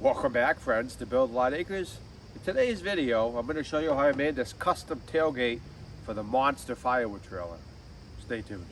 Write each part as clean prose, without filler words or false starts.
Welcome back, friends, to Build a Lot Acres. In today's video, I'm going to show you how I made this custom tailgate for the monster firewood trailer. Stay tuned.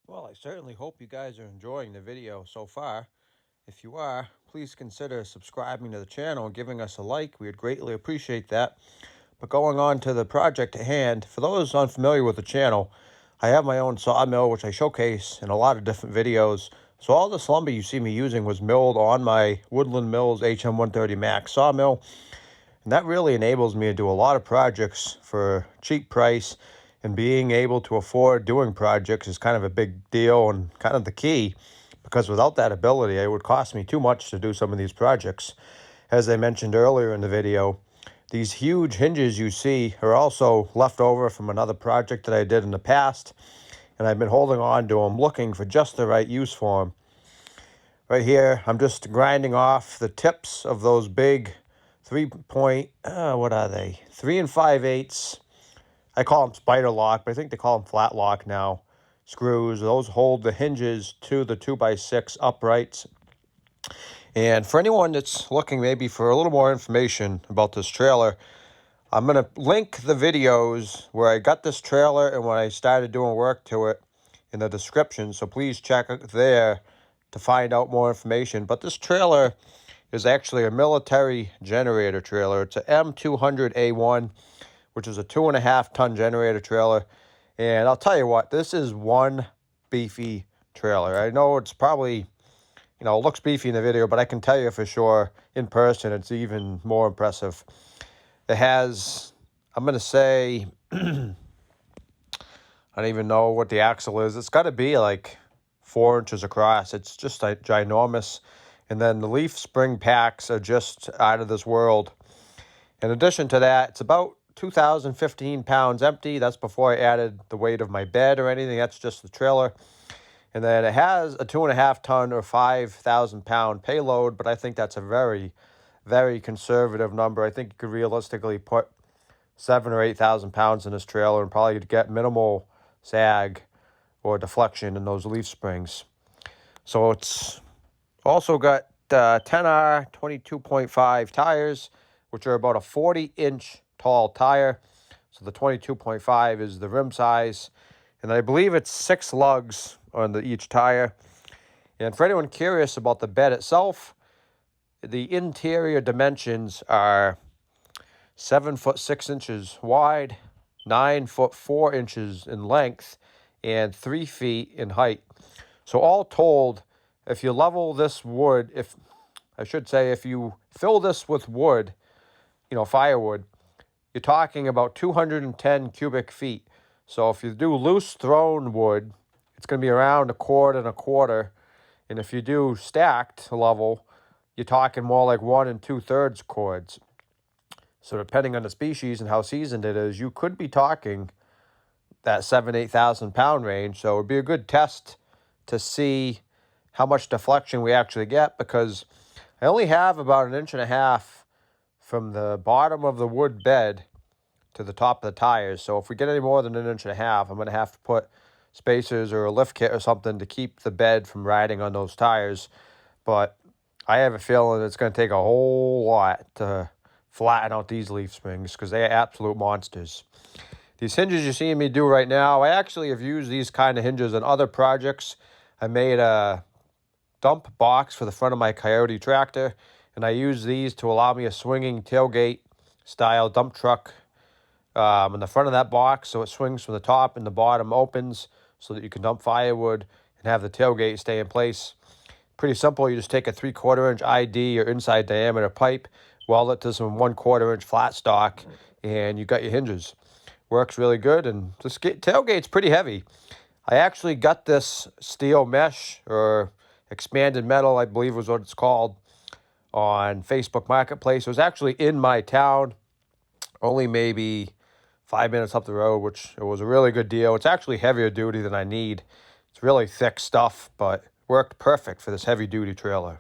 Well, I certainly hope you guys are enjoying the video so far. If you are, please consider subscribing to the channel and giving us a like. We would greatly appreciate that. But going on to the project at hand, for those unfamiliar with the channel, I have my own sawmill, which I showcase in a lot of different videos. So all this lumber you see me using was milled on my Woodland Mills HM130 Max sawmill. And that really enables me to do a lot of projects for a cheap price. And being able to afford doing projects is kind of a big deal and kind of the key. Because without that ability, it would cost me too much to do some of these projects. As I mentioned earlier in the video, these huge hinges you see are also left over from another project that I did in the past. And I've been holding on to them, looking for just the right use for them. Right here, I'm just grinding off the tips of those big 3 and 5/8. I call them spider lock, but I think they call them flat lock now. Screws, those hold the hinges to the 2x6 uprights. And for anyone that's looking maybe for a little more information about this trailer, I'm going to link the videos where I got this trailer and when I started doing work to it in the description. So please check it there to find out more information. But this trailer is actually a military generator trailer. It's a M200A1, which is a 2.5-ton generator trailer. And I'll tell you what, this is one beefy trailer. I know it's probably, it looks beefy in the video, but I can tell you for sure in person, it's even more impressive. It has, I'm going to say, I don't even know what the axle is. It's got to be like 4 inches across. It's just like ginormous. And then the leaf spring packs are just out of this world. In addition to that, it's about 2,015 pounds empty. That's before I added the weight of my bed or anything. That's just the trailer. And then it has a 2.5-ton or 5,000-pound payload, but I think that's a very, very conservative number. I think you could realistically put 7,000 or 8,000 pounds in this trailer and probably get minimal sag or deflection in those leaf springs. So it's also got 10R 22.5 tires, which are about a 40-inch tall tire. So the 22.5 is the rim size. And I believe it's 6 lugs on each tire. And for anyone curious about the bed itself, the interior dimensions are 7 foot 6 inches wide 9'4" in length and 3 feet in height. So all told, if you level this wood, if you fill this with wood, firewood, you're talking about 210 cubic feet. So if you do loose thrown wood, it's going to be around a quart and a quarter. And if you do stacked level, you're talking more like 1 2/3 cords. So depending on the species and how seasoned it is, you could be talking that 8,000 pound range. So it would be a good test to see how much deflection we actually get, because I only have about 1.5 inches from the bottom of the wood bed to the top of the tires. So if we get any more than 1.5 inches, I'm going to have to put spacers or a lift kit or something to keep the bed from riding on those tires. But I have a feeling it's going to take a whole lot to flatten out these leaf springs, because they are absolute monsters. These hinges you're seeing me do right now, I actually have used these kind of hinges on other projects. I made a dump box for the front of my Coyote tractor, and I use these to allow me a swinging tailgate style dump truck in the front of that box, so it swings from the top and the bottom opens so that you can dump firewood and have the tailgate stay in place. Pretty simple. You just take a 3/4 inch ID or inside diameter pipe, weld it to some 1/4 inch flat stock, and you got your hinges. Works really good, and this tailgate's pretty heavy. I actually got this steel mesh, or expanded metal, I believe was what it's called, on Facebook Marketplace. It was actually in my town, only maybe 5 minutes up the road, which it was a really good deal. It's actually heavier duty than I need. It's really thick stuff, but worked perfect for this heavy duty trailer.